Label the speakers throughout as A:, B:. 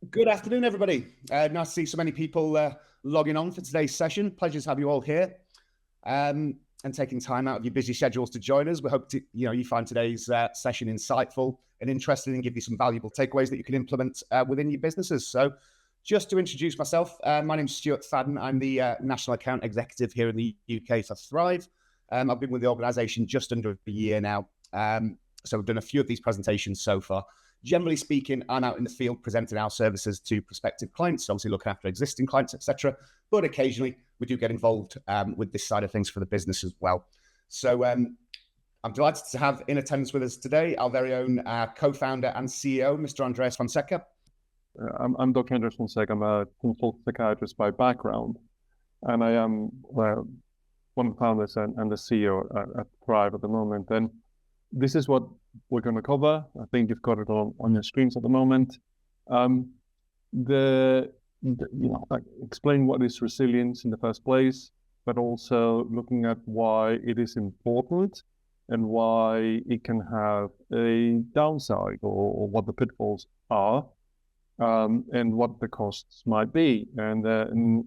A: Good afternoon, everybody. Nice to see so many people logging on for today's session. Pleasure to have you all here and taking time out of your busy schedules to join us. We hope you find today's session insightful and interesting and give you some valuable takeaways that you can implement within your businesses. So just to introduce myself, my name is Stuart Fadden. I'm the National Account Executive here in the UK for Thrive. I've been with the organisation just under a year now. So we've done a few of these presentations so far. Generally speaking, I'm out in the field presenting our services to prospective clients, obviously looking after existing clients, etc. But occasionally we do get involved with this side of things for the business as well. So I'm delighted to have in attendance with us today our very own co-founder and CEO, Mr. Andreas Fonseca.
B: I'm Dr. Andreas Fonseca. I'm a consultant psychiatrist by background, and I am one of the founders and the CEO at Thrive at the moment. And this is what we're going to cover. I think you've got it on your screens at the moment. Explain what is resilience in the first place, but also looking at why it is important and why it can have a downside or what the pitfalls are, and what the costs might be, and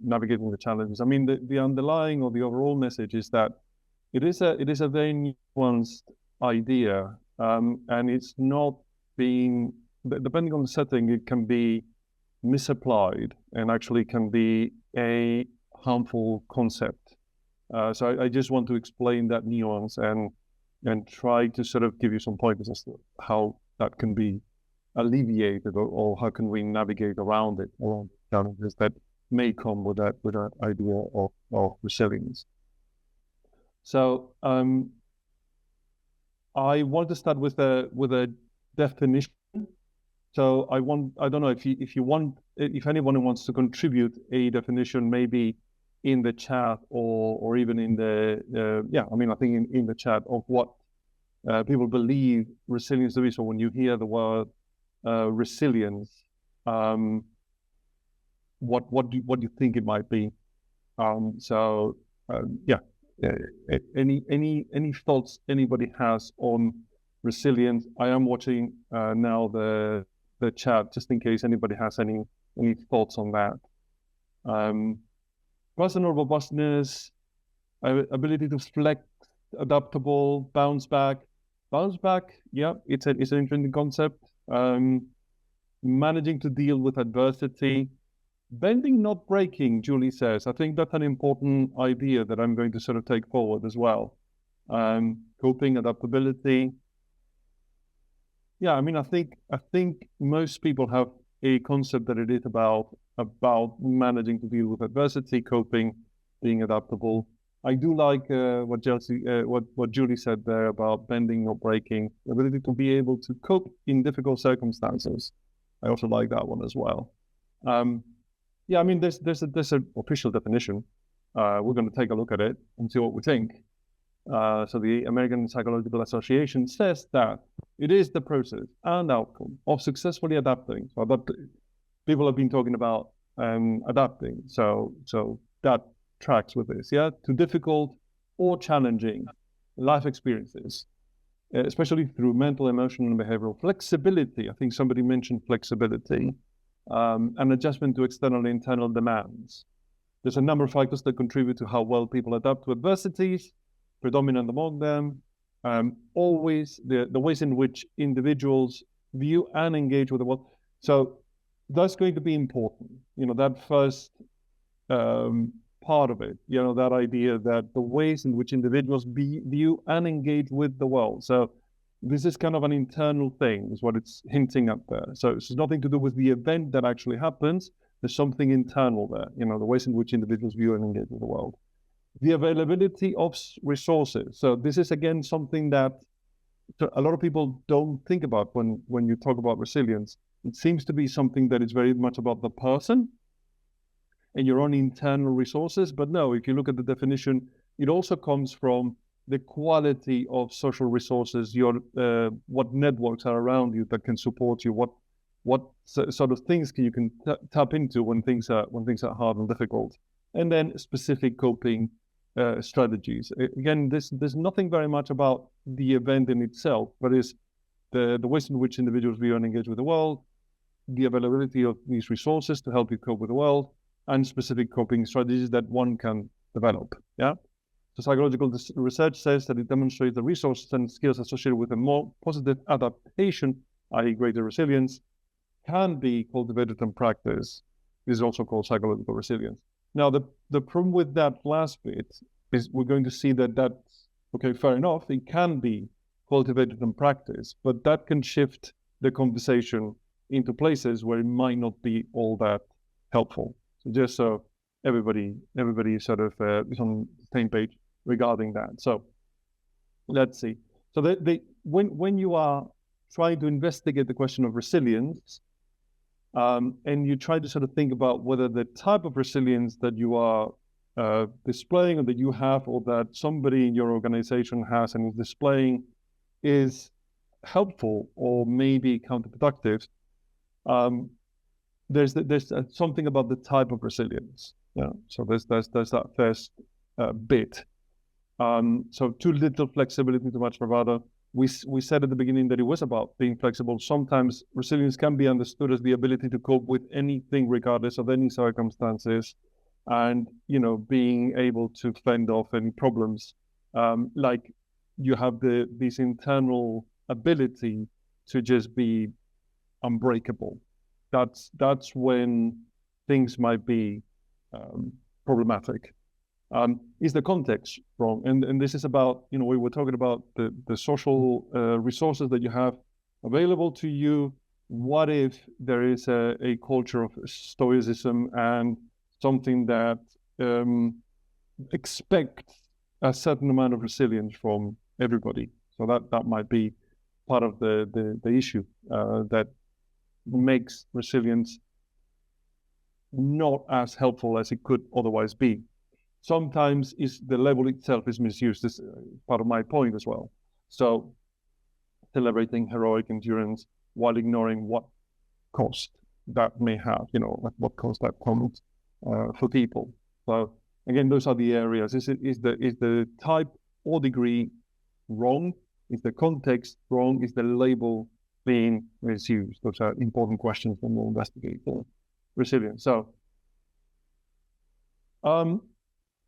B: navigating the challenges. I mean, the underlying or the overall message is that it is a very nuanced idea, and it's not being, depending on the setting, it can be misapplied and actually can be a harmful concept. So I just want to explain that nuance and try to sort of give you some pointers as to how that can be alleviated, or how can we navigate around challenges that may come with that idea of resilience. So I want to start with a definition. So I don't know if anyone wants to contribute a definition, maybe in the chat or even in I think in the chat of what people believe resilience to be. So when you hear the word resilience, what do you think it might be? Any thoughts anybody has on resilience? I am watching now the chat just in case anybody has any thoughts on that. Personal robustness, ability to flex, adaptable, bounce back. Yeah, it's an interesting concept. Managing to deal with adversity. Bending, not breaking, Julie says. I think that's an important idea that I'm going to sort of take forward as well. Coping, adaptability. Yeah, I mean, I think most people have a concept that it is about managing to deal with adversity, coping, being adaptable. I do like what Julie said there about bending, not breaking, the ability to be able to cope in difficult circumstances. I also like that one as well. Yeah, I mean, there's an official definition. We're going to take a look at it and see what we think. So the American Psychological Association says that it is the process and outcome of successfully adapting. So people have been talking about adapting. So that tracks with this, yeah, to difficult or challenging life experiences, especially through mental, emotional, and behavioral flexibility. I think somebody mentioned flexibility. And adjustment to external and internal demands. There's a number of factors that contribute to how well people adapt to adversities, predominant among them. Always the ways in which individuals view and engage with the world. So that's going to be important. That first part of it, that idea that the ways in which individuals view and engage with the world. So this is kind of an internal thing, is what it's hinting at there. So it's nothing to do with the event that actually happens. There's something internal there, the ways in which individuals view and engage with the world. The availability of resources. So this is, again, something that a lot of people don't think about when you talk about resilience. It seems to be something that is very much about the person and your own internal resources. But no, if you look at the definition, it also comes from the quality of social resources, what networks are around you that can support you, what sort of things you can tap into when things are hard and difficult, and then specific coping strategies. Again, there's nothing very much about the event in itself, but is the ways in which individuals view and engage with the world, the availability of these resources to help you cope with the world, and specific coping strategies that one can develop. Yeah. So psychological research says that it demonstrates the resources and skills associated with a more positive adaptation, i.e. greater resilience, can be cultivated and practiced. This is also called psychological resilience. Now, the problem with that last bit is we're going to see that that's, okay, fair enough, it can be cultivated and practiced, but that can shift the conversation into places where it might not be all that helpful. So just so everybody sort of is on the same page regarding that. So let's see. So when you are trying to investigate the question of resilience, and you try to sort of think about whether the type of resilience that you are displaying, or that you have, or that somebody in your organization has and is displaying, is helpful or maybe counterproductive, there's something about the type of resilience. Yeah. So there's that first bit. So too little flexibility, too much bravado. We said at the beginning that it was about being flexible. Sometimes resilience can be understood as the ability to cope with anything, regardless of any circumstances, and being able to fend off any problems. Like you have this internal ability to just be unbreakable. That's when things might be problematic. Is the context wrong? And this is about, we were talking about the social resources that you have available to you. What if there is a culture of stoicism and something that expects a certain amount of resilience from everybody? So that might be part of the issue that makes resilience not as helpful as it could otherwise be. Sometimes the level itself is misused. This is part of my point as well. So celebrating heroic endurance while ignoring what cost that may have, what cost that comes for people. So again, those are the areas. Is the type or degree wrong? Is the context wrong? Is the label being misused? Those are important questions when we'll investigate for resilience. So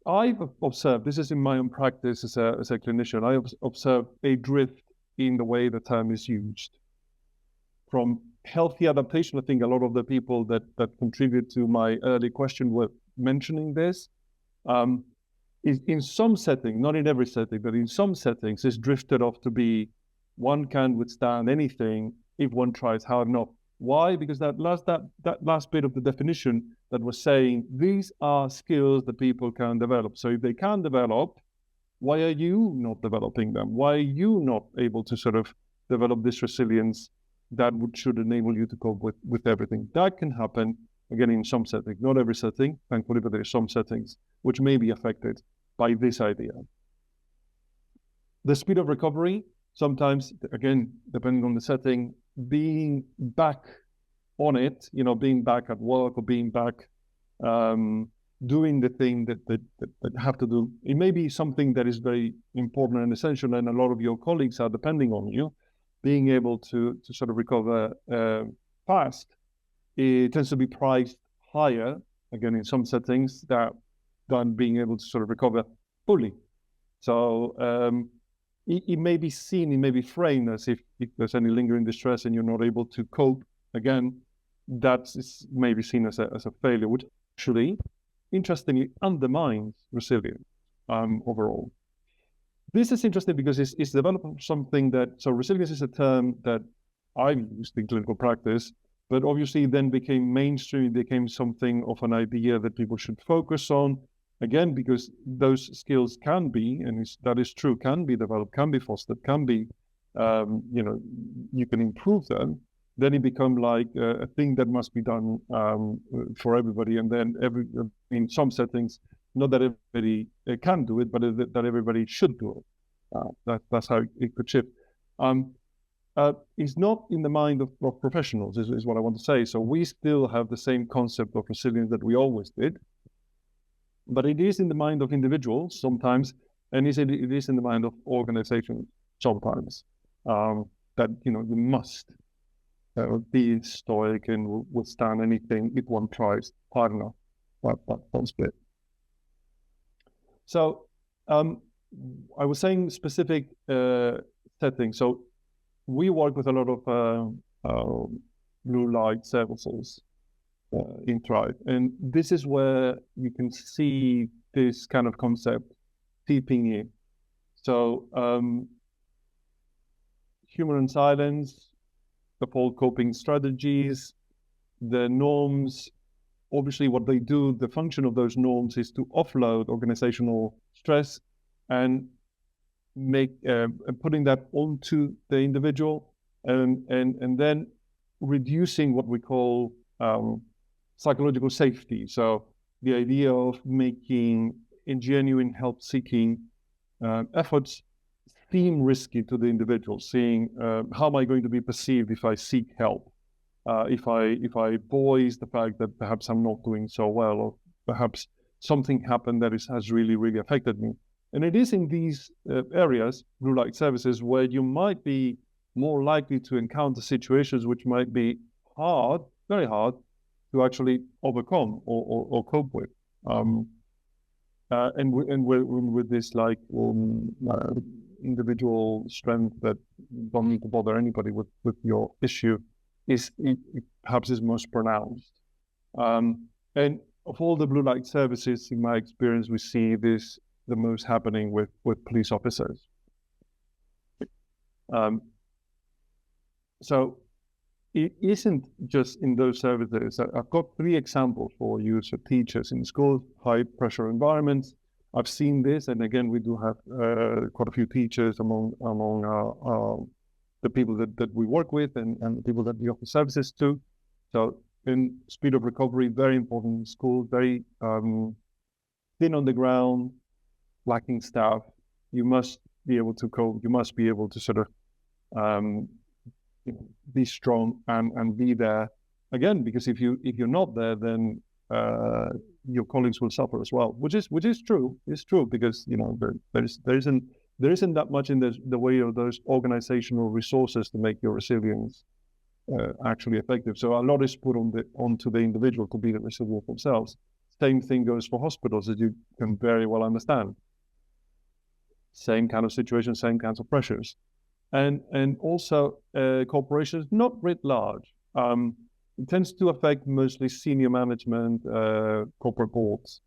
B: I've observed, this is in my own practice as a clinician, I observed a drift in the way the term is used. From healthy adaptation, I think a lot of the people that contribute to my early question were mentioning this. Is in some setting, not in every setting, but in some settings, it's drifted off to be one can withstand anything if one tries hard enough. Why? Because that last bit of the definition that was saying these are skills that people can develop. So if they can develop, why are you not developing them? Why are you not able to sort of develop this resilience that should enable you to cope with everything? That can happen, again, in some settings, not every setting, thankfully, but there are some settings which may be affected by this idea. The speed of recovery, sometimes, again, depending on the setting, being back on it, being back at work or being back doing the thing that have to do. It may be something that is very important and essential, and a lot of your colleagues are depending on you. Being able to sort of recover fast, it tends to be priced higher, again, in some settings, than being able to sort of recover fully. So it may be seen, it may be framed as if there's any lingering distress and you're not able to cope, again, that is maybe seen as a failure, which actually, interestingly, undermines resilience overall. This is interesting because it's developing something so resilience is a term that I've used in clinical practice, but obviously then became mainstream, it became something of an idea that people should focus on. Again, because those skills can be, and that is true, can be developed, can be fostered, can be, you can improve them. Then it becomes like a thing that must be done for everybody. And then in some settings, not that everybody can do it, but that everybody should do it. That's how it could shift. It's not in the mind of professionals, is what I want to say. So we still have the same concept of resilience that we always did. But it is in the mind of individuals sometimes, and it is in the mind of organizations sometimes, that you must be stoic and will withstand anything if one tries hard enough. That sounds good. So I was saying specific settings. So we work with a lot of blue light services in Thrive, and this is where you can see this kind of concept seeping in. So humor and silence, the whole coping strategies, the norms. Obviously, what they do, the function of those norms is to offload organizational stress and make putting that onto the individual, and then reducing what we call psychological safety. So the idea of making genuine help-seeking efforts seem risky to the individual, seeing how am I going to be perceived if I seek help, if I voice the fact that perhaps I'm not doing so well, or perhaps something happened that has really affected me. And it is in these areas, blue light services, where you might be more likely to encounter situations which might be hard, very hard, to actually overcome or cope with. And with this like individual strength that don't need to bother anybody with your issue is perhaps is most pronounced. And of all the blue light services, in my experience, we see this the most happening with police officers. So it isn't just in those services. I've got 3 examples for you. So teachers in schools, high pressure environments. I've seen this, and again, we do have quite a few teachers among the people that we work with and the people that we offer services to. So in speed of recovery, very important in school, very thin on the ground, lacking staff. You must be able to cope. You must be able to sort of be strong and be there again, because if you're not there, then your colleagues will suffer as well, which is true. It's true because there isn't that much in the way of those organizational resources to make your resilience actually effective. So a lot is put onto the individual to be resilient themselves. Same thing goes for hospitals, as you can very well understand. Same kind of situation, same kinds of pressures. And also corporations, not writ large. It tends to affect mostly senior management, corporate boards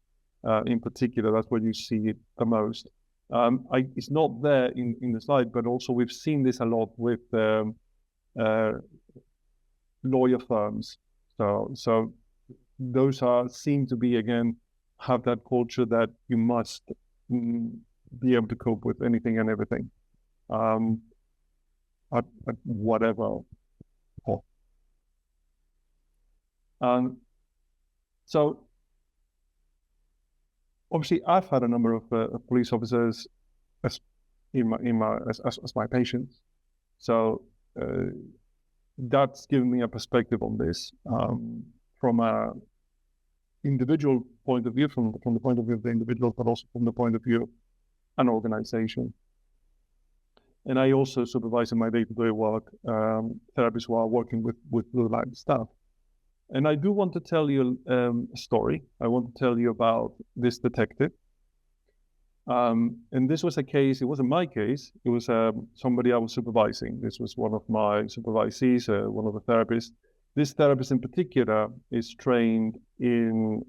B: in particular. That's where you see it the most. It's not there in the slide, but also we've seen this a lot with lawyer firms. So those seem to be, again, have that culture that you must be able to cope with anything and everything. At whatever. So obviously, I've had a number of police officers as my patients. So that's given me a perspective on this from a individual point of view, from the point of view of the individual, but also from the point of view of an organization. And I also supervise in my day-to-day work therapists who are working with blue light staff. And I do want to tell you a story. I want to tell you about this detective. And this was a case, it wasn't my case, it was somebody I was supervising. This was one of my supervisees, one of the therapists. This therapist in particular is trained in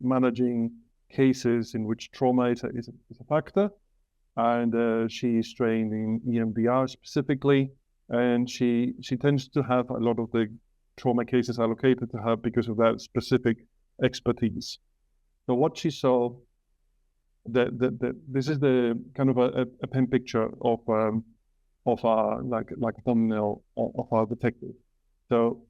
B: managing cases in which trauma is a factor. And she is trained in EMDR specifically, and she tends to have a lot of the trauma cases allocated to her because of that specific expertise. So what she saw, this is the kind of a pen picture of our like a thumbnail of our detective. So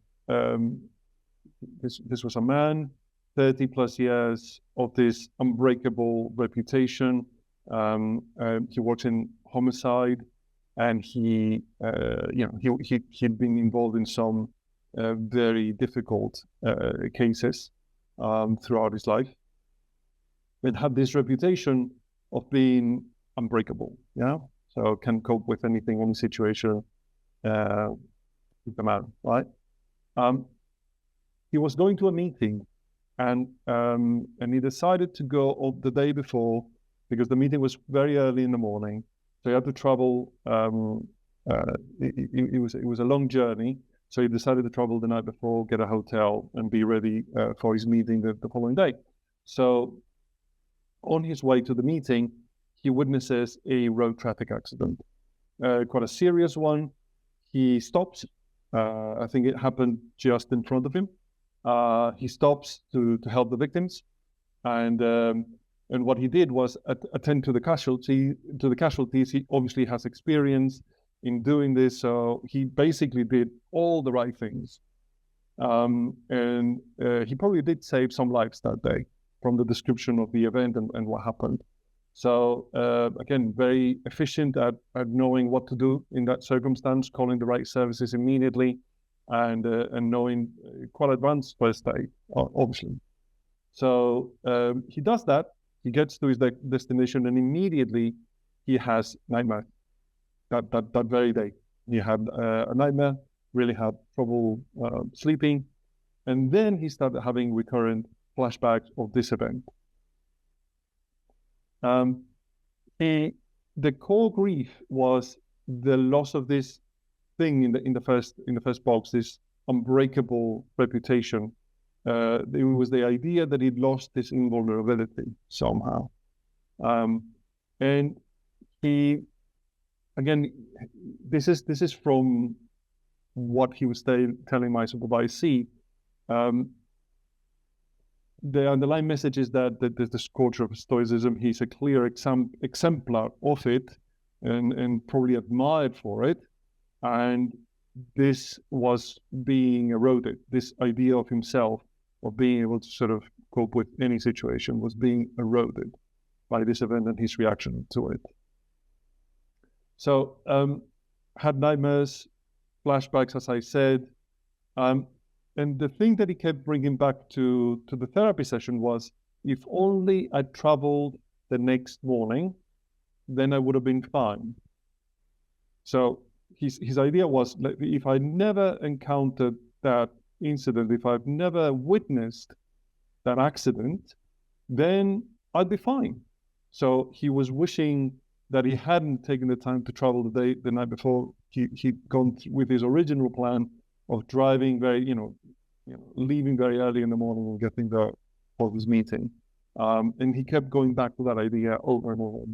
B: this was a man, 30 plus years of this unbreakable reputation. He works in homicide, and he'd been involved in some very difficult cases throughout his life, but had this reputation of being unbreakable. Yeah, so can cope with anything, any situation, keep him out, right? He was going to a meeting, and he decided to go on the day before because the meeting was very early in the morning. So he had to travel. It was a long journey, so he decided to travel the night before, get a hotel, and be ready for his meeting the following day. So on his way to the meeting, he witnesses a road traffic accident, quite a serious one. He stops. I think it happened just in front of him. He stops to help the victims, and what he did was attend to the casualties. He obviously has experience in doing this, so he basically did all the right things, and he probably did save some lives that day from the description of the event and what happened. So again, very efficient at knowing what to do in that circumstance, calling the right services immediately, and knowing quite advanced first aid, obviously. So he does that. He gets to his destination, and immediately he has nightmare. That very day, he had a nightmare. Really had trouble sleeping, and then he started having recurrent flashbacks of this event. The core grief was the loss of this thing in the first box, this unbreakable reputation. It was the idea that he'd lost this invulnerability somehow, and he, again, this is from what he was telling my supervisee. The underlying message is that there's this culture of stoicism. He's a clear exemplar of it, and probably admired for it. And this was being eroded. This idea of himself, of being able to sort of cope with any situation, was being eroded by this event and his reaction to it. So had nightmares, flashbacks, as I said. And the thing that he kept bringing back to the therapy session was, if only I traveled the next morning, then I would have been fine. So his idea was, if I never encountered that incident, if I've never witnessed that accident, then I'd be fine. So he was wishing that he hadn't taken the time to travel the night before. He'd gone with his original plan of driving leaving very early in the morning and getting there for his meeting. And he kept going back to that idea over and over.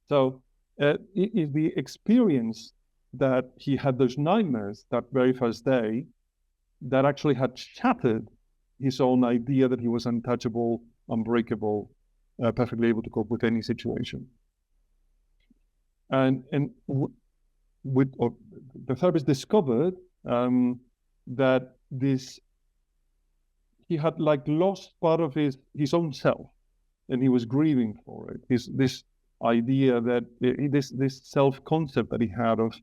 B: So it is the experience that he had those nightmares that very first day that actually had shattered his own idea that he was untouchable, unbreakable, perfectly able to cope with any situation. And the therapist discovered that he had lost part of his own self, and he was grieving for it. This idea that this self-concept that he had of,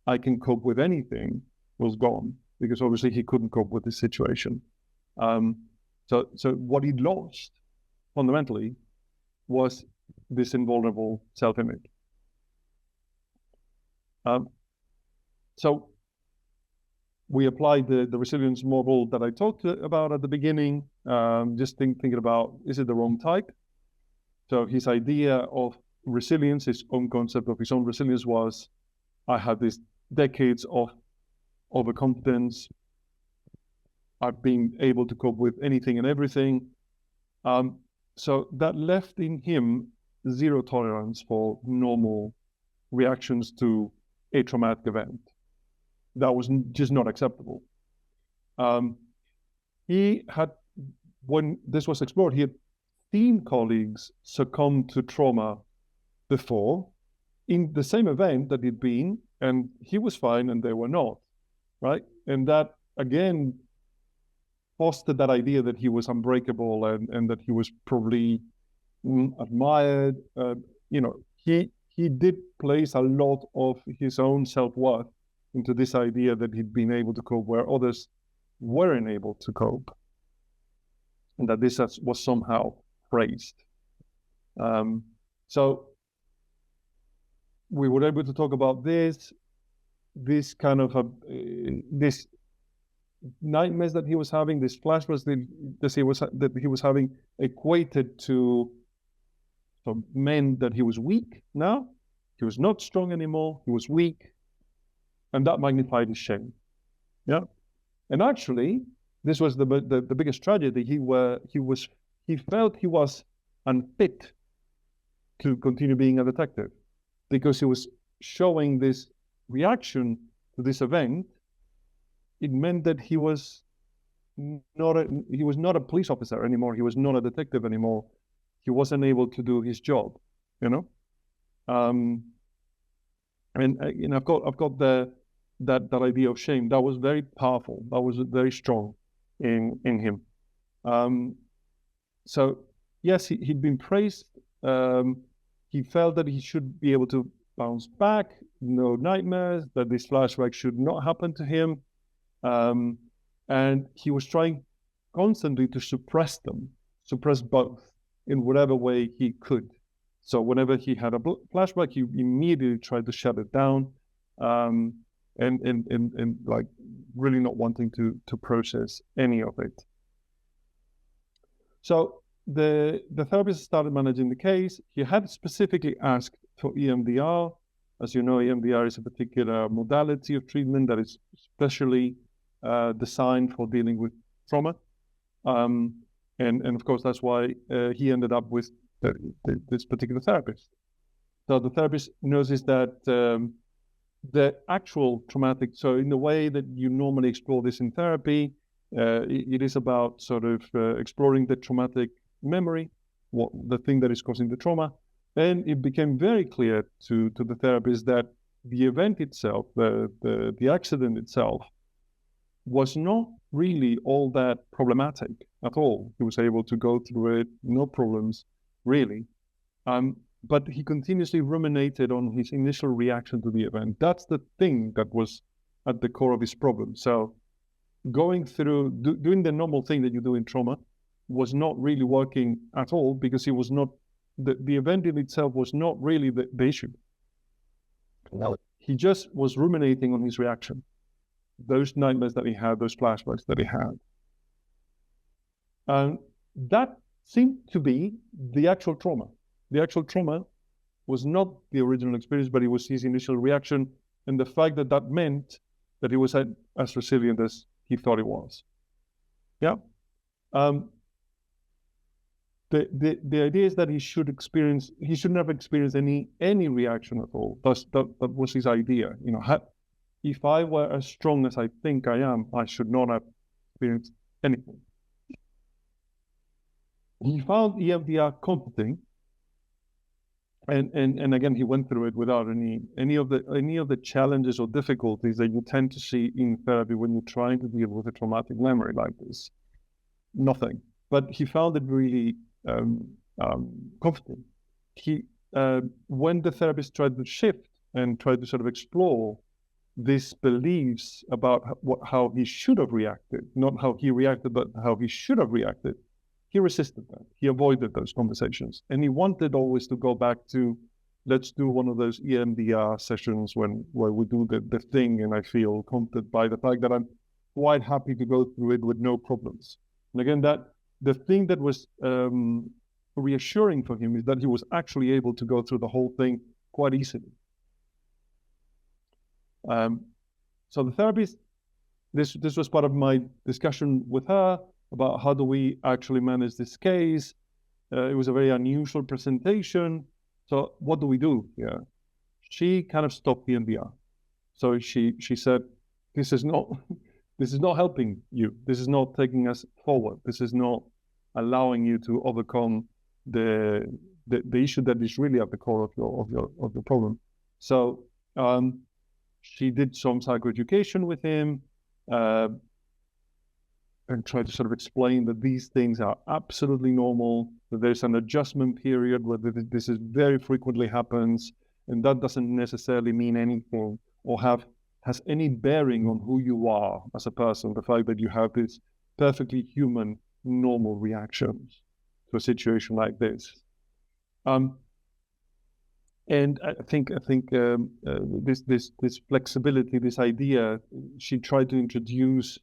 B: I can cope with anything, was gone, because obviously he couldn't cope with this situation. So what he'd lost fundamentally was this invulnerable self-image. So we applied the resilience model that I talked about at the beginning, just thinking about, is it the wrong type? So his idea of resilience, his own concept of his own resilience was, I had these decades of overconfidence. I've been able to cope with anything and everything. So that left in him zero tolerance for normal reactions to a traumatic event. That was just not acceptable. He had, when this was explored, he had seen colleagues succumb to trauma before in the same event that he'd been, and he was fine and they were not, right? And that, again, fostered that idea that he was unbreakable and that he was probably admired. He did place a lot of his own self-worth into this idea that he'd been able to cope where others weren't able to cope, and that this was somehow praised. So we were able to talk about this. this kind of this nightmares that he was having, this flashbacks that he was having, equated to meant that he was weak now. He was not strong anymore. He was weak, and that magnified his shame. Yeah, and actually, this was the biggest tragedy. He felt he was unfit to continue being a detective because he was showing this reaction to this event. It meant that he was not a police officer anymore. He was not a detective anymore. He wasn't able to do his job, you know. And I've got that idea of shame that was very powerful. That was very strong in him. So yes, he'd been praised. He felt that he should be able to bounce back, no nightmares, that this flashback should not happen to him. And he was trying constantly to suppress both in whatever way he could. So whenever he had a flashback, he immediately tried to shut it down, and like really not wanting to process any of it. So the therapist started managing the case. He had specifically asked for EMDR. As you know, EMDR is a particular modality of treatment that is specially designed for dealing with trauma. And of course, that's why he ended up with this particular therapist. So the therapist notices that the actual traumatic, so in the way that you normally explore this in therapy, it is about sort of exploring the traumatic memory, the thing that is causing the trauma. And it became very clear to the therapist that the event itself, the accident itself, was not really all that problematic at all. He was able to go through it, no problems, really. But he continuously ruminated on his initial reaction to the event. That's the thing that was at the core of his problem. So going through, doing the normal thing that you do in trauma was not really working at all, because he was not, the event in itself was not really the issue. No. He just was ruminating on his reaction. Those nightmares that he had, those flashbacks that he had. And that seemed to be the actual trauma. The actual trauma was not the original experience, but it was his initial reaction, and the fact that that meant that he was as resilient as he thought he was. Yeah. The idea is that he should never experience any reaction at all. That was his idea. You know, if I were as strong as I think I am, I should not have experienced anything. He found EMDR comforting, and again, he went through it without any of the challenges or difficulties that you tend to see in therapy when you're trying to deal with a traumatic memory like this. Nothing. But he found it really comforting. When the therapist tried to shift and tried to sort of explore these beliefs about how he should have reacted, not how he reacted, but how he should have reacted, he resisted that. He avoided those conversations. And he wanted always to go back to, let's do one of those EMDR sessions where we do the thing, and I feel comforted by the fact that I'm quite happy to go through it with no problems. And again, that the thing that was reassuring for him is that he was actually able to go through the whole thing quite easily. So the therapist, this was part of my discussion with her about how do we actually manage this case. It was a very unusual presentation. So what do we do? Yeah, she kind of stopped the EMDR. So she said, this is not helping you. This is not taking us forward. This is not allowing you to overcome the issue that is really at the core of your problem. So she did some psychoeducation with him, and tried to sort of explain that these things are absolutely normal, that there's an adjustment period where this is very frequently happens, and that doesn't necessarily mean anything or has any bearing on who you are as a person, the fact that you have these perfectly human, normal reactions to a situation like this. And I think this flexibility, this idea, she tried to introduce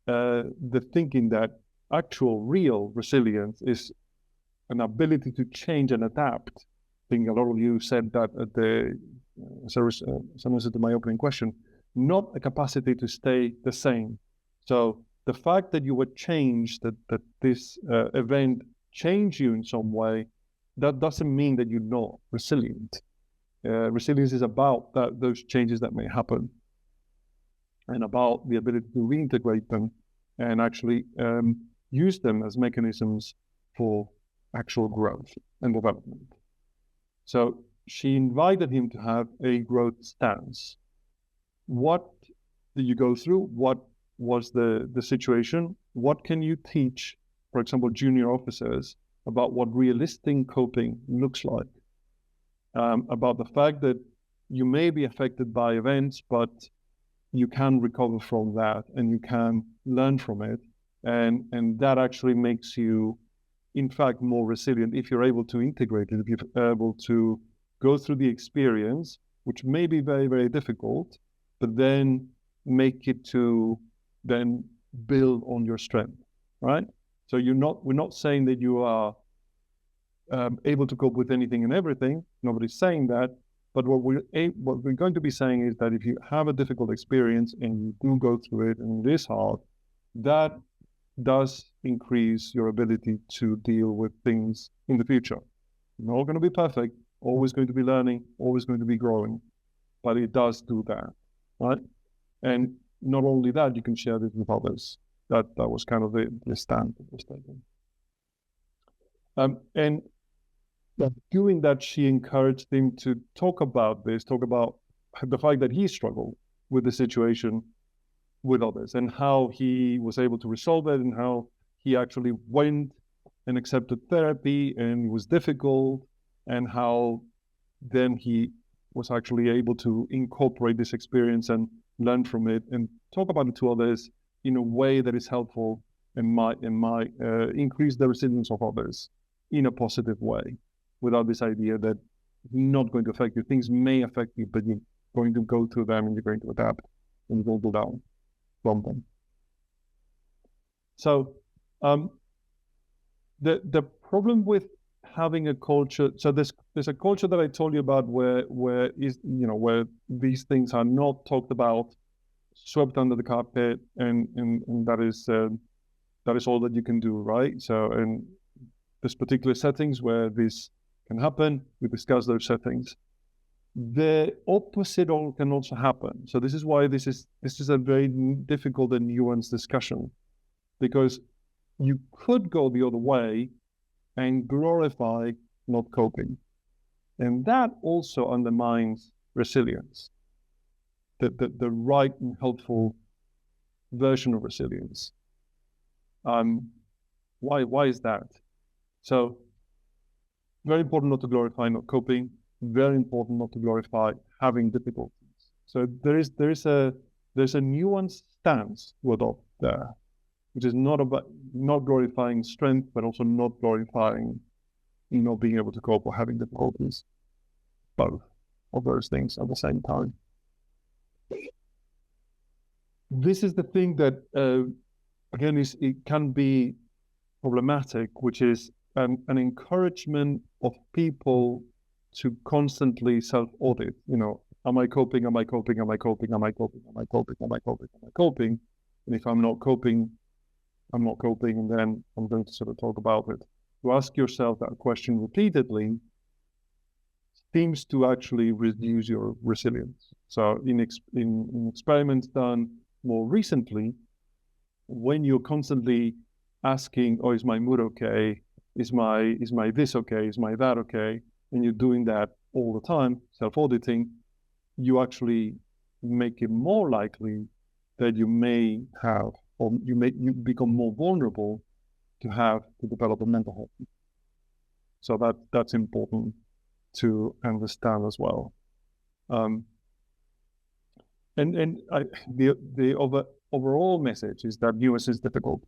B: the thinking that actual real resilience is an ability to change and adapt. I think a lot of you said that at the answer to my opening question, not a capacity to stay the same. So the fact that you were changed, that this event changed you in some way, that doesn't mean that you're not resilient. Resilience is about those changes that may happen, and about the ability to reintegrate them and actually use them as mechanisms for actual growth and development. So she invited him to have a growth stance. What did you go through? What was the situation? What can you teach, for example, junior officers about what realistic coping looks like? About the fact that you may be affected by events, but you can recover from that and you can learn from it. And that actually makes you, in fact, more resilient if you're able to integrate it, if you're able to go through the experience, which may be very, very difficult, but then make it to then build on your strength, right? So we're not saying that you are able to cope with anything and everything. Nobody's saying that. But what we're going to be saying is that if you have a difficult experience and you do go through it and it is hard, that does increase your ability to deal with things in the future. Not going to be perfect, always going to be learning, always going to be growing, but it does do that, right? And not only that, you can share this with others. That was kind of the stand that was taken. And doing that, she encouraged him to talk about the fact that he struggled with the situation with others and how he was able to resolve it and how he actually went and accepted therapy and it was difficult, and how then he was actually able to incorporate this experience and learn from it and talk about it to others in a way that is helpful and might increase the resilience of others in a positive way, without this idea that not going to affect you. Things may affect you, but you're going to go through them and you're going to adapt and you will go down from them. So the problem with having a culture, so there's a culture that I told you about where these things are not talked about, swept under the carpet, and that is all that you can do, right? So, and there's particular settings where this can happen. We discuss those settings. The opposite can also happen. So this is why this is a very difficult and nuanced discussion, because you could go the other way and glorify not coping, and that also undermines resilience, the right and helpful version of resilience. Why is that? So very important not to glorify not coping. Very important not to glorify having difficulties. So there's a nuanced stance to adopt there, which is not glorifying strength, but also not glorifying not being able to cope or having difficulties. Both of those things at the same time. This is the thing that again it can be problematic, which is an encouragement of people to constantly self-audit. Am I coping? Am I coping? Am I coping? Am I coping? Am I coping? Am I coping? Am I coping? And if I'm not coping, I'm not coping, and then I'm going to sort of talk about it. To ask yourself that question repeatedly seems to actually reduce your resilience. So in experiments done more recently, when you're constantly asking, is my mood okay? Is my this okay? Is my that okay? And you're doing that all the time, self-auditing, you actually make it more likely that you may have, or you become more vulnerable to develop a mental health. So that's important to understand as well. The overall message is that nuance is difficult.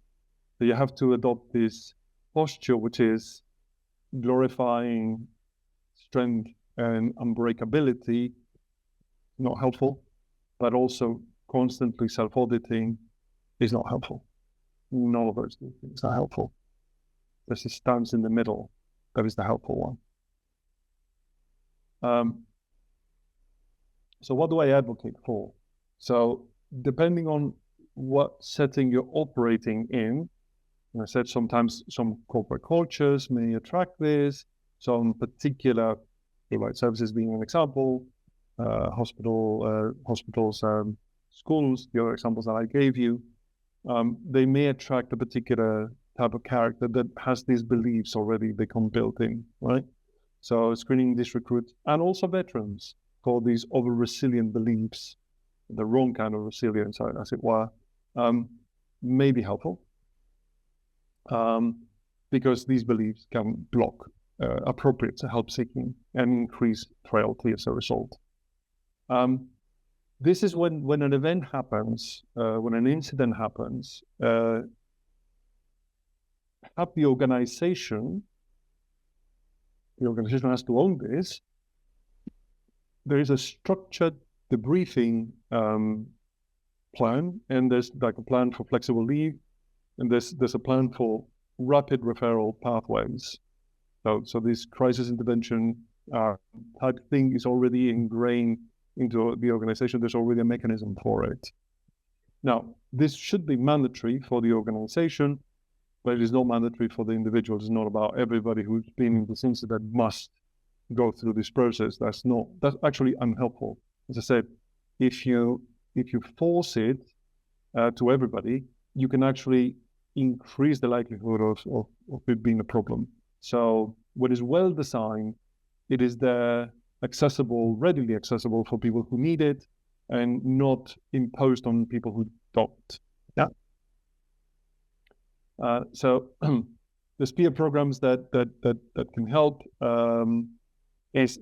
B: So you have to adopt this posture, which is glorifying strength and unbreakability, not helpful, but also constantly self-auditing is not helpful. None of those things are helpful. There's a stance in the middle that is the helpful one. So what do I advocate for? So depending on what setting you're operating in, and I said sometimes some corporate cultures may attract this, some particular provide services being an example, hospitals, schools, the other examples that I gave you, they may attract a particular type of character that has these beliefs already become built in, right? So screening these recruits and also veterans for these over-resilient beliefs, the wrong kind of resilience, as it were, may be helpful. Because these beliefs can block appropriate help seeking and increase frailty as a result. This is when an event happens, when an incident happens, have the organization has to own this. There is a structured debriefing plan, and there's like a plan for flexible leave, and there's a plan for rapid referral pathways. So this crisis intervention type thing is already ingrained into the organization. There's already a mechanism for it. Now, this should be mandatory for the organization, but it is not mandatory for the individual. It's not about everybody who's been in this incident must go through this process. That's actually unhelpful. As I said, if you force it to everybody, you can actually increase the likelihood of it being a problem. So what is well designed, it is there accessible, readily accessible for people who need it, and not imposed on people who don't. Yeah. So there's peer programs that can help. Is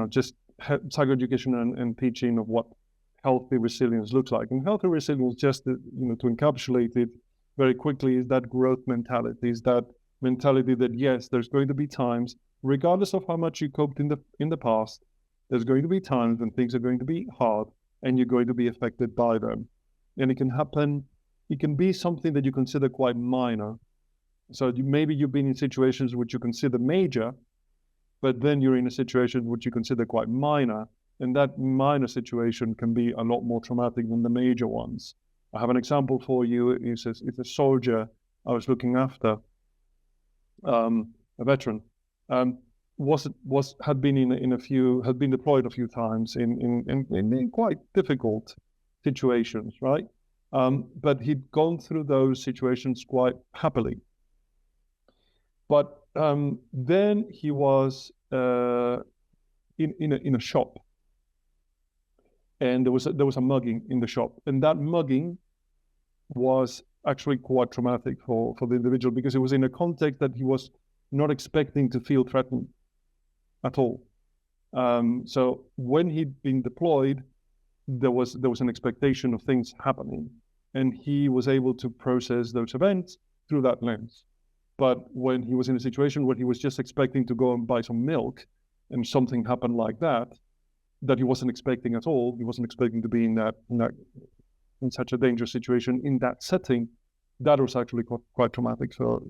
B: just psychoeducation and teaching of what healthy resilience looks like. And healthy resilience, just to encapsulate it very quickly, is that growth mentality, is that mentality that yes, there's going to be times, regardless of how much you coped in the past, there's going to be times when things are going to be hard and you're going to be affected by them. And it can happen, it can be something that you consider quite minor. So maybe you've been in situations which you consider major, but then you're in a situation which you consider quite minor, and that minor situation can be a lot more traumatic than the major ones. I have an example for you. It's a soldier I was looking after, a veteran, had been deployed a few times in quite difficult situations, right? But he'd gone through those situations quite happily. But then he was in a shop, and there was a mugging in the shop, and that mugging was actually quite traumatic for the individual, because it was in a context that he was not expecting to feel threatened at all. So when he'd been deployed, there was an expectation of things happening, and he was able to process those events through that lens. But when he was in a situation where he was just expecting to go and buy some milk, and something happened like that he wasn't expecting at all, he wasn't expecting to be in such a dangerous situation in that setting, that was actually quite traumatic for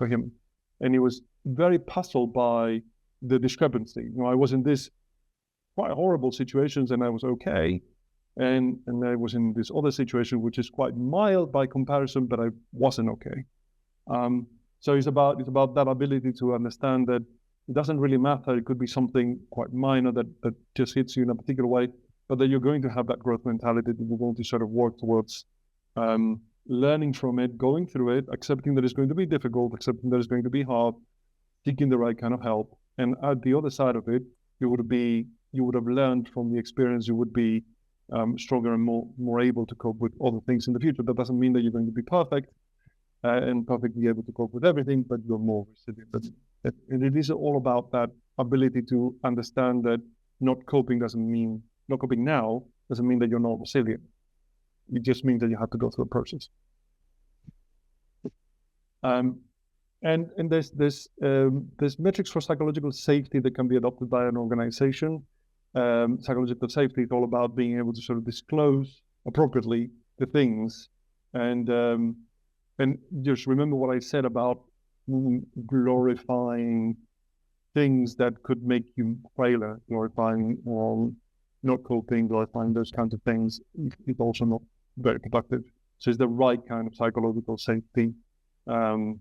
B: him. And he was very puzzled by the discrepancy. I was in this quite horrible situations and I was okay. And I was in this other situation, which is quite mild by comparison, but I wasn't okay. So it's about that ability to understand that it doesn't really matter. It could be something quite minor that just hits you in a particular way, but that you're going to have that growth mentality, that you're going to sort of work towards learning from it, going through it, accepting that it's going to be difficult, accepting that it's going to be hard, seeking the right kind of help. And at the other side of it, you would have learned from the experience. You would be stronger and more able to cope with other things in the future. That doesn't mean that you're going to be perfect and perfectly able to cope with everything, but you're more resilient. And it is all about that ability to understand that not coping now doesn't mean that you're not resilient. It just means that you have to go through a process. And there's metrics for psychological safety that can be adopted by an organization. Psychological safety is all about being able to sort of disclose appropriately the things, and just remember what I said about glorifying things that could make you failure, glorifying not coping, glorifying those kinds of things is also not very productive. So it's the right kind of psychological safety to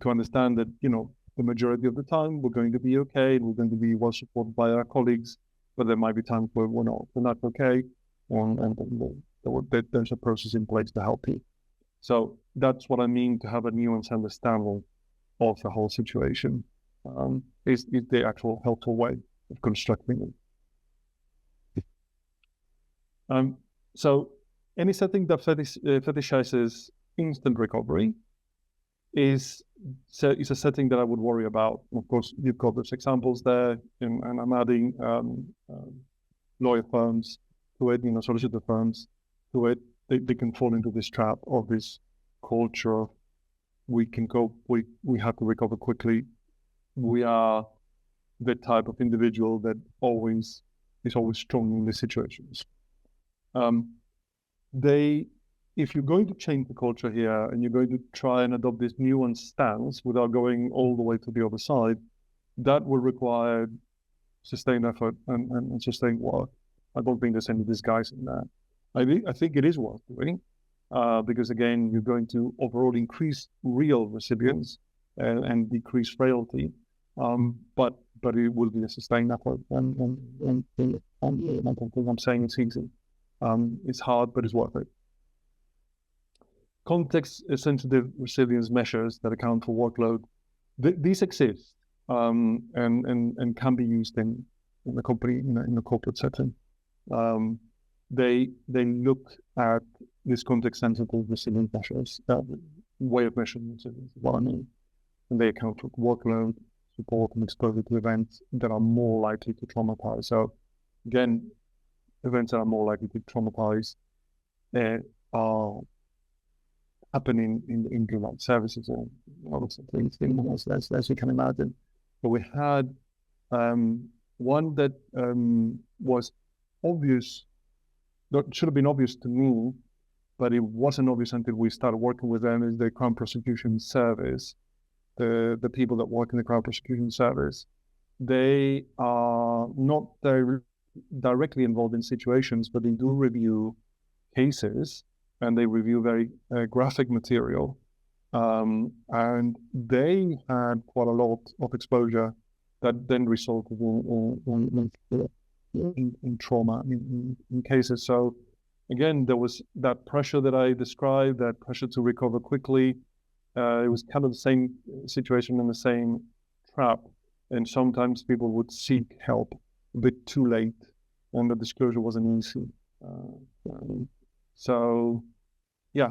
B: understand that, the majority of the time we're going to be okay, and we're going to be well supported by our colleagues, but there might be times where we're not okay, and there's a process in place to help you. So that's what I mean to have a nuanced understanding of the whole situation. Is the actual helpful way of constructing it. So any setting that fetishizes instant recovery is a setting that I would worry about. Of course, you've got those examples there, and I'm adding lawyer firms to it, solicitor firms to it. They can fall into this trap of this culture of we have to recover quickly. We are the type of individual that is always strong in these situations. If you're going to change the culture here and you're going to try and adopt this nuanced stance without going all the way to the other side, that will require sustained effort and sustained work. I don't think there's any disguise in that. I think it is worth doing because, again, you're going to overall increase real resilience and decrease frailty. But it will be a sustained effort, and I don't think I'm saying it's easy. It's hard, but it's worth it. Context-sensitive resilience measures that account for workload, these exist and can be used in the company, in the corporate setting. They look at these context-sensitive resilience measures, that way of measuring resilience, is what I mean. And they account for workload, support, and exposure to events that are more likely to traumatize. So again, events that are more likely to traumatize are happening in like services or other things, as you can imagine. But we had one that was obvious, that should have been obvious to me, but it wasn't obvious until we started working with them, is the Crown Prosecution Service. The people that work in the Crown Prosecution Service, they are not directly involved in situations, but they do review cases and they review very graphic material. And they had quite a lot of exposure that then resulted in trauma in cases. So again, there was that pressure that I described, that pressure to recover quickly. It was kind of the same situation and the same trap. And sometimes people would seek help a bit too late, and the disclosure wasn't easy. So, yeah,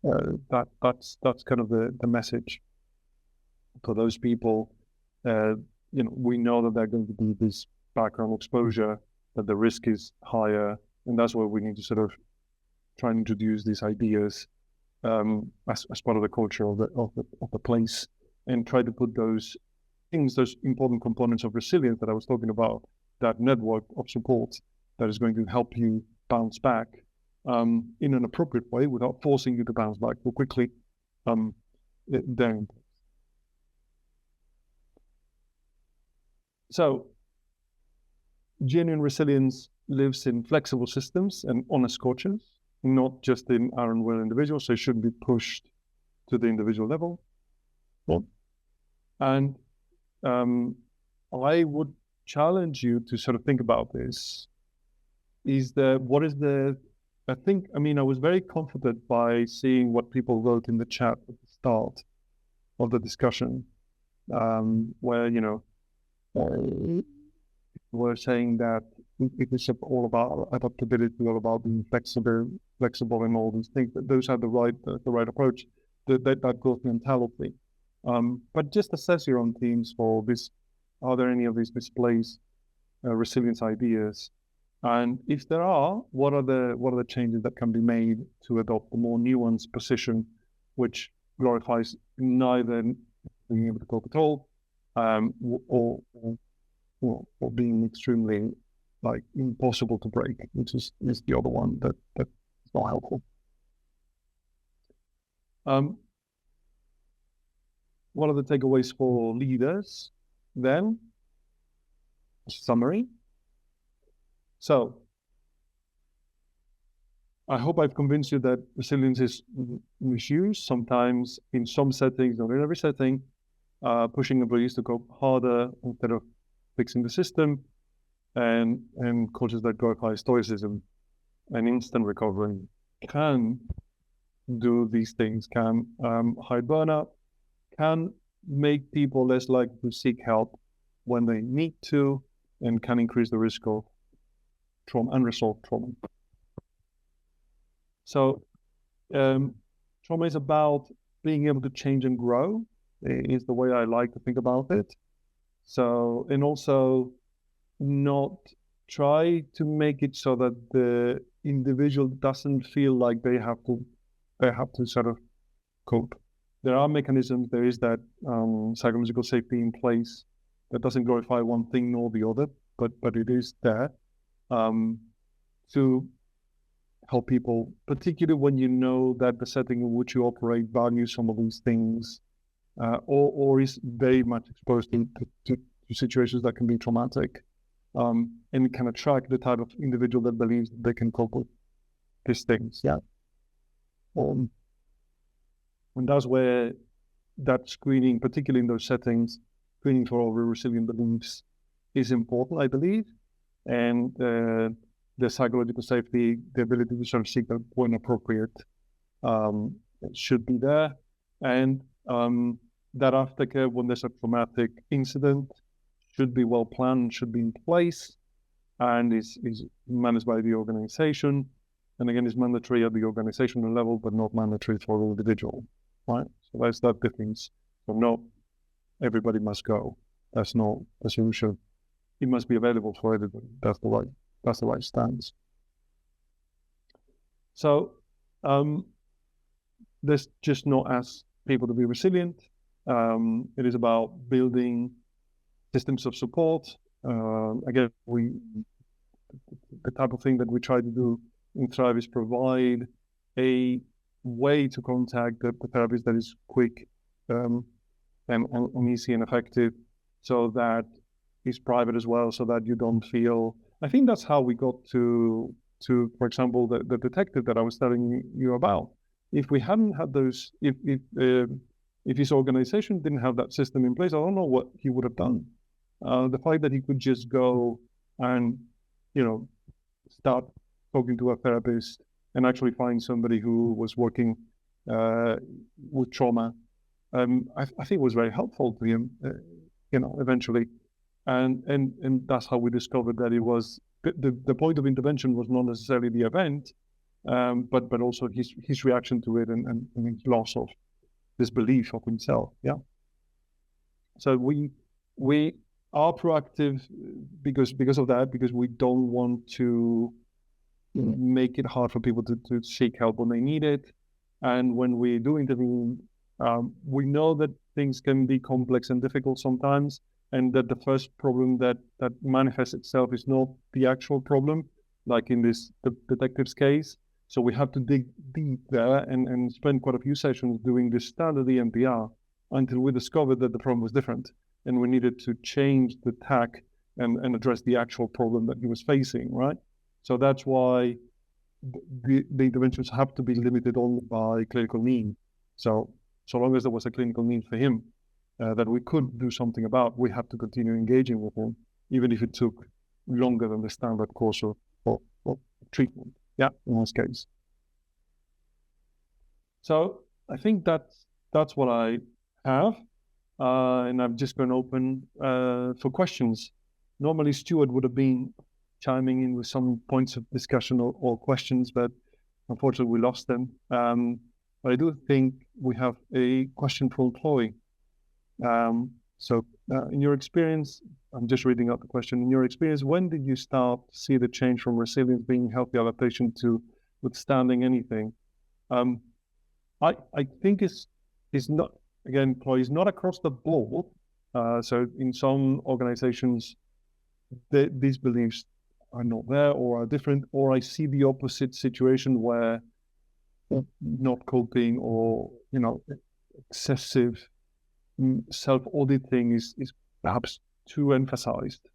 B: that's kind of the message for those people. We know that they're going to be this background exposure, that the risk is higher, and that's where we need to sort of try and introduce these ideas as part of the culture of the place, and try to put those things, those important components of resilience that I was talking about, that network of support that is going to help you bounce back in an appropriate way without forcing you to bounce back too quickly. Then, so genuine resilience lives in flexible systems and honest cultures, not just in iron will individuals. So it shouldn't be pushed to the individual level. And I would challenge you to sort of think about this. I was very comforted by seeing what people wrote in the chat at the start of the discussion, where, we're saying that it is all about adaptability, all about being flexible in all these things. Those are the right approach, that growth mentality. But just assess your own teams for this. Are there any of these misplaced resilience ideas? And if there are, what are the changes that can be made to adopt a more nuanced position, which glorifies neither being able to cope at all, or being extremely like impossible to break, which is the other one that's not helpful. What are the takeaways for leaders then? Summary. So I hope I've convinced you that resilience is misused sometimes in some settings, not in every setting, pushing employees to cope harder instead of fixing the system, and cultures that glorify stoicism and instant recovery can do these things, can hide burnout, can make people less likely to seek help when they need to, and can increase the risk of trauma, unresolved trauma. So trauma is about being able to change and grow, is the way I like to think about it. So, and also not try to make it so that the individual doesn't feel like they have to sort of cope. There are mechanisms, there is that psychological safety in place that doesn't glorify one thing nor the other, but it is there to help people, particularly when you know that the setting in which you operate values some of these things, or is very much exposed to situations that can be traumatic, and can attract the type of individual that believes that they can cope with these things. Yeah. And that's where that screening, particularly in those settings, screening for over resilient beliefs is important, I believe. And the psychological safety, the ability to sort of seek that when appropriate, should be there. And that aftercare, when there's a traumatic incident, should be well planned, should be in place, and is managed by the organization. And again, is mandatory at the organizational level, but not mandatory for the individual, right? So that's that difference. So not everybody must go. That's not the solution. It must be available for everybody. That's the right stance. So there's just not ask people to be resilient. It is about building systems of support. Again, the type of thing that we try to do in Thrive is provide a way to contact the therapist that is quick and easy and effective, so that is private as well, so that you don't feel. I think that's how we got to for example, the detective that I was telling you about. If we hadn't had those, if his organization didn't have that system in place, I don't know what he would have done. The fact that he could just go and, start talking to a therapist and actually find somebody who was working with trauma, I think was very helpful to him, eventually. And that's how we discovered that it was the point of intervention was not necessarily the event, but also his reaction to it and his loss of this belief of himself. Yeah. So we are proactive because of that, because we don't want to make it hard for people to seek help when they need it. And when we do intervene, we know that things can be complex and difficult sometimes, and that the first problem that manifests itself is not the actual problem, like in this detective's case. So we have to dig deep there and spend quite a few sessions doing this standard EMDR until we discovered that the problem was different, and we needed to change the tack and address the actual problem that he was facing, right? So that's why the interventions have to be limited only by clinical need. So long as there was a clinical need for him that we could do something about, we have to continue engaging with him, even if it took longer than the standard course of treatment. Yeah, in this case. So I think that's what I have, and I'm just going to open for questions. Normally, Stuart would have been chiming in with some points of discussion or questions, but unfortunately, we lost them. But I do think we have a question from Chloe. So in your experience, I'm just reading out the question. In your experience, when did you start to see the change from resilience being healthy adaptation to withstanding anything? I think it's not, again, employees, not across the board. So in some organizations, these beliefs are not there or are different, or I see the opposite situation where not coping or, excessive self-auditing is perhaps too emphasized.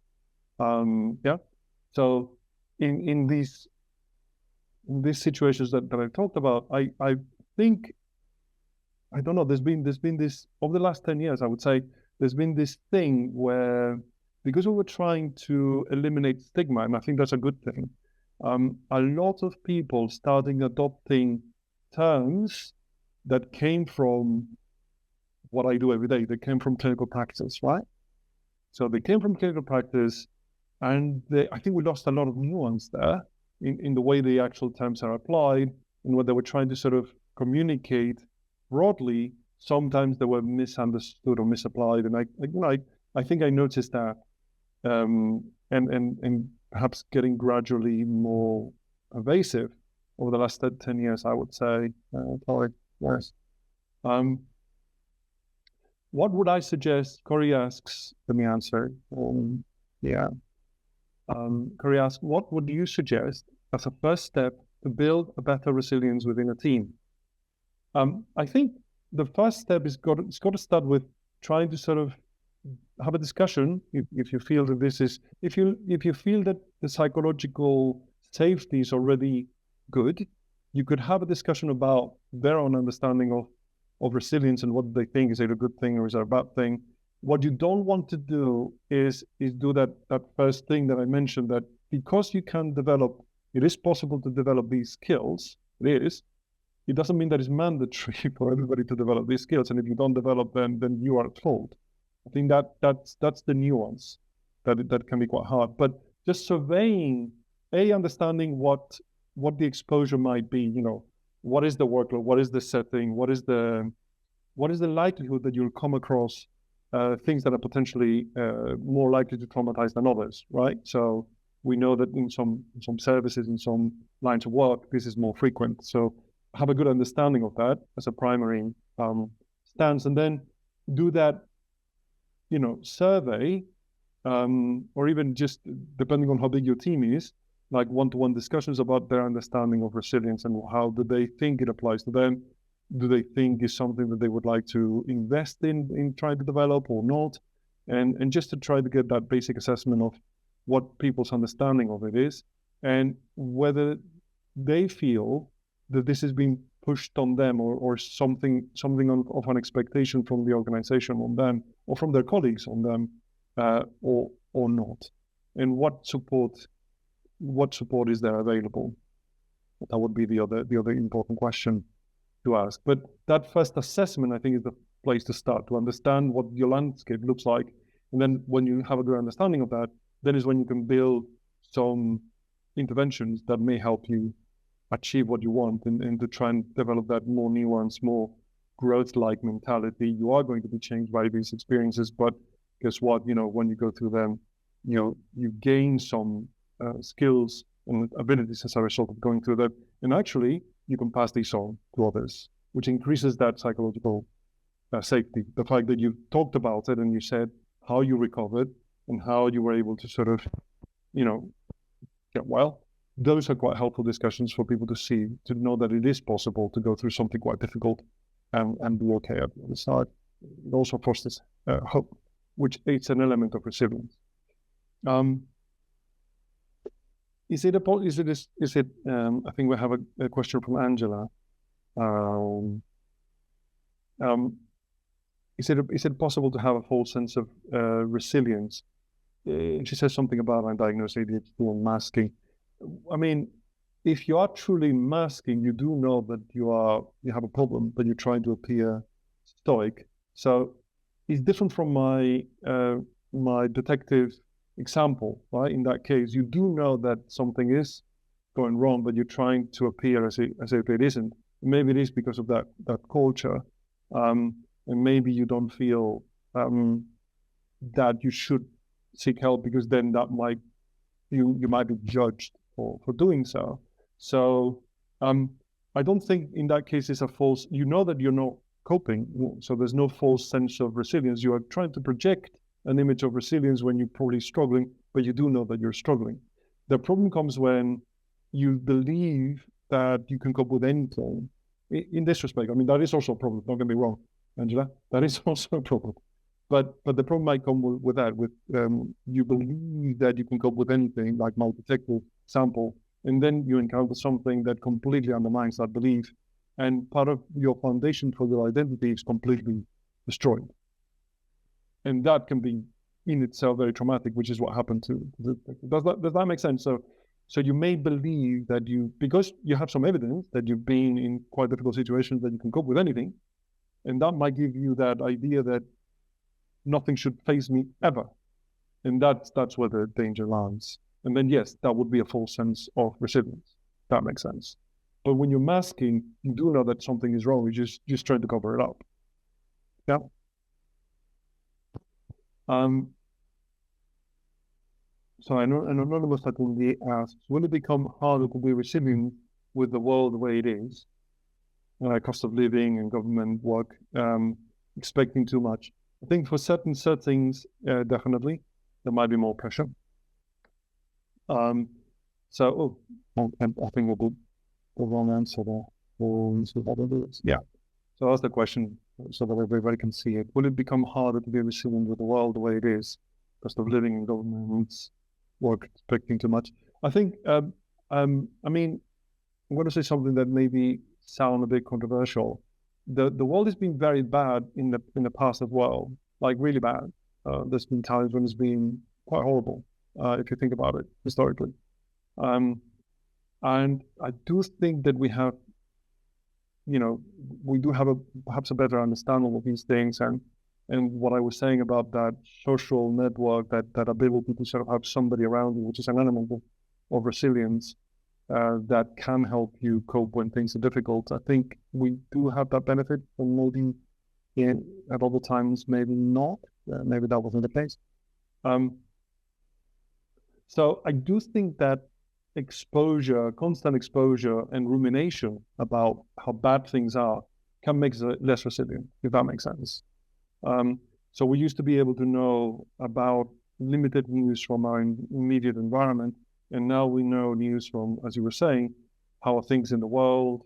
B: So in these situations that I talked about, I think, I don't know, there's been this over the last 10 years, I would say, there's been this thing where, because we were trying to eliminate stigma, and I think that's a good thing, a lot of people starting adopting terms that came from what I do every day. They came from clinical practice, right? So they came from clinical practice, and I think we lost a lot of nuance there in the way the actual terms are applied and what they were trying to sort of communicate broadly. Sometimes they were misunderstood or misapplied, and I think I noticed that, and perhaps getting gradually more pervasive over the last 10 years, I would say. Yes. What would I suggest? Corey asks, let me answer. Corey asks, what would you suggest as a first step to build a better resilience within a team? I think the first step it's got to start with trying to sort of have a discussion. If you feel that if you feel that the psychological safety is already good, you could have a discussion about their own understanding of resilience and what they think. Is it a good thing or is it a bad thing? What you don't want to do is do that first thing that I mentioned, that because you can develop, it is possible to develop these skills. It doesn't mean that it's mandatory for everybody to develop these skills. And if you don't develop them, then you are at fault. I think that's the nuance that can be quite hard. But just surveying, understanding what the exposure might be. What is the workload? What is the setting? What is the likelihood that you'll come across things that are potentially more likely to traumatize than others, right? So we know that in some services, in some lines of work, this is more frequent. So have a good understanding of that as a primary stance, and then do that, survey, or even just depending on how big your team is, like one-to-one discussions about their understanding of resilience and how do they think it applies to them. Do they think is something that they would like to invest in trying to develop or not? And just to try to get that basic assessment of what people's understanding of it is, and whether they feel that this is being pushed on them or something of an expectation from the organization on them or from their colleagues on them, or not. And what support is there available? That would be the other important question to ask. But that first assessment, I think, is the place to start, to understand what your landscape looks like. And then when you have a good understanding of that, then is when you can build some interventions that may help you achieve what you want, and to try and develop that more nuanced, more growth-like mentality. You are going to be changed by these experiences, but guess what? When you go through them, you gain some skills and abilities as a result of going through that. And actually, you can pass these on to others, which increases that psychological safety. The fact that you talked about it and you said how you recovered and how you were able to sort of, get well. Those are quite helpful discussions for people to know that it is possible to go through something quite difficult and be okay at the other side. It also fosters hope, which is an element of resilience. I think we have a question from Angela. Is it possible to have a false sense of resilience? She says something about undiagnosed ADHD and masking. I mean, if you are truly masking, you do know that you have a problem, but you're trying to appear stoic. So it's different from my detective example, right? In that case, you do know that something is going wrong, but you're trying to appear as if it isn't. Maybe it is because of that culture, and maybe you don't feel that you should seek help, because then that you might be judged for doing so. So I don't think in that case it's a false. You know that you're not coping. So there's no false sense of resilience. You are trying to project an image of resilience when you're probably struggling, but you do know that you're struggling. The problem comes when you believe that you can cope with anything. In this respect, I mean, that is also a problem. Don't get me wrong, Angela. That is also a problem. But the problem might come with that, you believe that you can cope with anything, like my detective sample, and then you encounter something that completely undermines that belief, and part of your foundation for your identity is completely destroyed. And that can be in itself very traumatic, which is what happened to the detective. Does that make sense? So you may believe that because you have some evidence that you've been in quite difficult situations, that you can cope with anything, and that might give you that idea that nothing should faze me ever. And that's where the danger lies. And then, yes, that would be a false sense of resilience. That makes sense. But when you're masking, you do know that something is wrong. You're just trying to cover it up. Yeah. So an anonymous attendee asks, will it become harder to be resilient with the world the way it is? Cost of living and government work, expecting too much. I think for certain settings, definitely, there might be more pressure. I think we'll do the wrong answer there. Yeah. So that's the question, so that everybody can see it. Will it become harder to be resilient with the world the way it is? Cost of living and government work, expecting too much. I think, I mean, I'm going to say something that maybe sound a bit controversial. The world has been very bad in the past as well, like really bad. There's been times when it's been quite horrible, if you think about it historically. And I do think that we have, we do have perhaps a better understanding of these things, and what I was saying about that social network, that ability to sort of have somebody around you, which is an element of resilience, that can help you cope when things are difficult. I think we do have that benefit, and maybe at other times, maybe not. Maybe that wasn't the case. So I do think that constant exposure and rumination about how bad things are can make us less resilient, if that makes sense. So we used to be able to know about limited news from our immediate environment, and now we know news from, as you were saying, how are things in the world.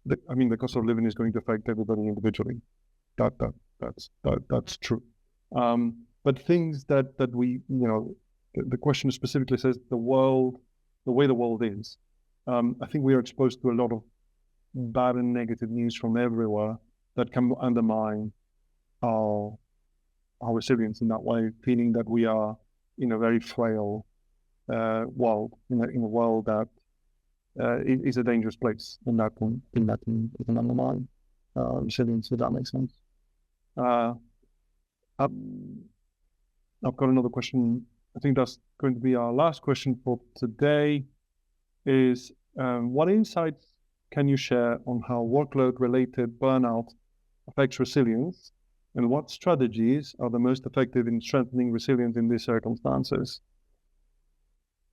B: The cost of living is going to affect everybody individually. That's true. But things that we, the question specifically says the way the world is. I think we are exposed to a lot of bad and negative news from everywhere that can undermine our resilience in that way, feeling that we are in a very frail world, in a world that is a dangerous place, and that can undermine resilience, if that makes sense. I've got another question. I think that's going to be our last question for today, is what insights can you share on how workload-related burnout affects resilience, and what strategies are the most effective in strengthening resilience in these circumstances?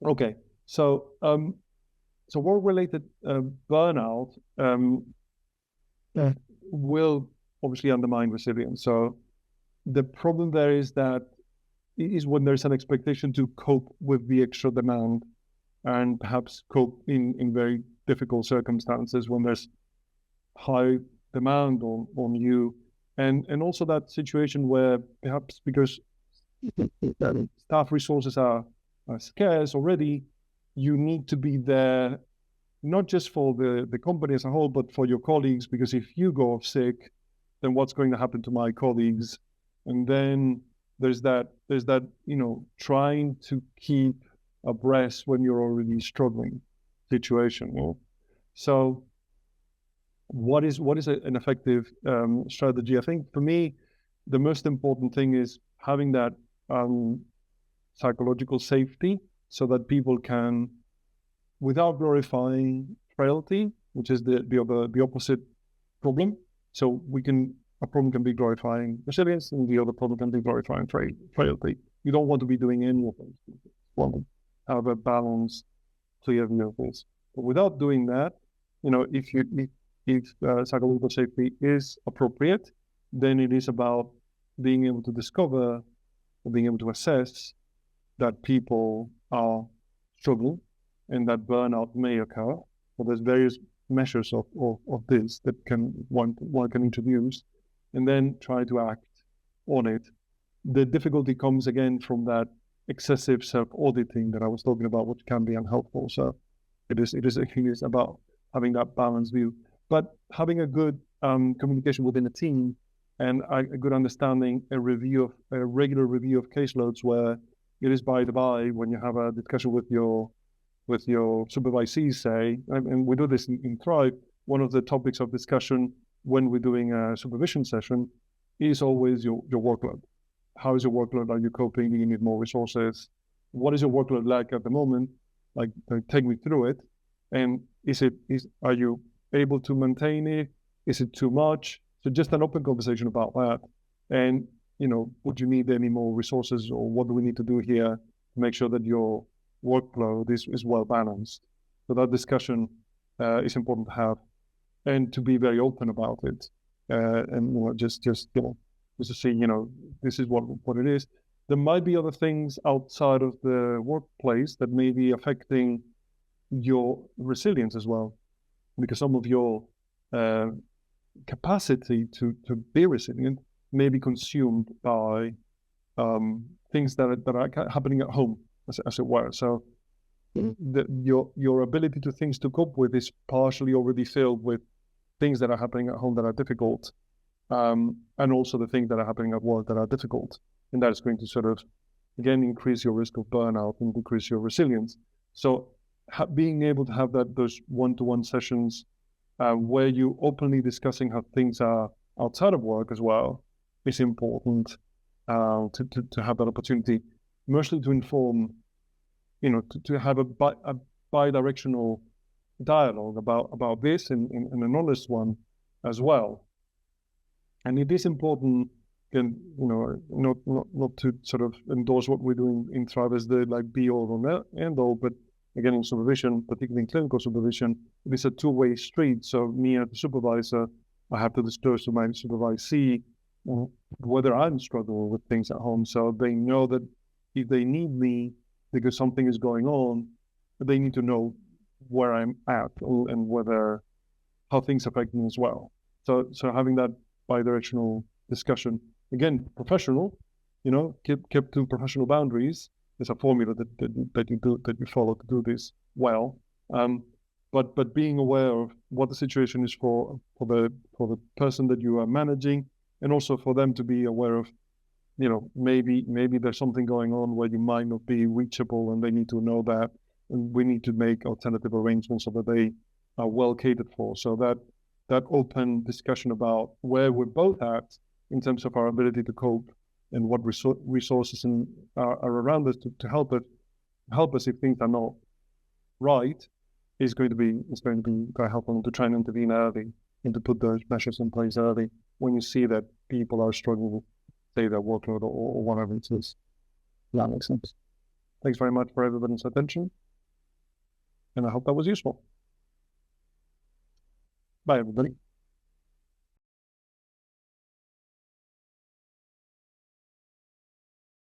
B: Okay, so work-related burnout will obviously undermine resilience. So the problem there is when there's an expectation to cope with the extra demand, and perhaps cope in very difficult circumstances when there's high demand on you, and also that situation where perhaps because staff resources are scarce already, you need to be there not just for the company as a whole, but for your colleagues, because if you go off sick, then what's going to happen to my colleagues? And then there's that trying to keep abreast when you're already struggling situation. So what is an effective strategy? I think for me, the most important thing is having that psychological safety, so that people can, without glorifying frailty, which is the opposite problem. So a problem can be glorifying resilience, and the other problem can be glorifying frailty. You don't want to be doing any of those. You want to have a balanced, clear view of this. But without doing that, if if psychological safety is appropriate, then it is about being able to discover or being able to assess that people are struggling and that burnout may occur. So there's various measures of this that one can introduce, and then try to act on it. The difficulty comes again from that excessive self-auditing that I was talking about, which can be unhelpful. So it is about having that balanced view, but having a good communication within a team and a good understanding, a regular review of caseloads where it is by the by when you have a discussion with your supervisees, say, and we do this in Thrive, one of the topics of discussion when we're doing a supervision session is always your workload. How is your workload? Are you coping? Do you need more resources? What is your workload like at the moment? Like take me through it. And are you able to maintain it? Is it too much? So just an open conversation about that. And, would you need any more resources, or what do we need to do here to make sure that your workload is well balanced? So that discussion is important to have, and to be very open about it. And just to see, this is what it is. There might be other things outside of the workplace that may be affecting your resilience as well, because some of your capacity to be resilient may be consumed by things that are happening at home, as it were. So your ability to cope with is partially already filled with things that are happening at home that are difficult, and also the things that are happening at work that are difficult. And that is going to sort of, again, increase your risk of burnout and decrease your resilience. So being able to have those one-to-one sessions where you openly discussing how things are outside of work as well is important, to have that opportunity, mostly to inform, to have a bi-directional dialogue about this and an honest one as well. And it is important, and not to sort of endorse what we're doing in Thrive as the be all or end all, but again, in supervision, particularly in clinical supervision, it is a two-way street. So me as a supervisor, I have to disclose to my supervisee whether I'm struggling with things at home, so they know that if they need me because something is going on, they need to know where I'm at and how things affect me as well. So having that bi-directional discussion, again, professional, kept to professional boundaries. There's a formula that you follow to do this well. But being aware of what the situation is for the person that you are managing, and also for them to be aware of, maybe there's something going on where you might not be reachable, and they need to know that, and we need to make alternative arrangements so that they are well catered for. So that open discussion about where we're both at in terms of our ability to cope and what resources are around us to help us if things are not right, is going to be very helpful to try and intervene early and to put those measures in place early when you see that people are struggling with, say, their workload or whatever it is. That makes sense. Thanks very much for everybody's attention, and I hope that was useful. Bye, everybody.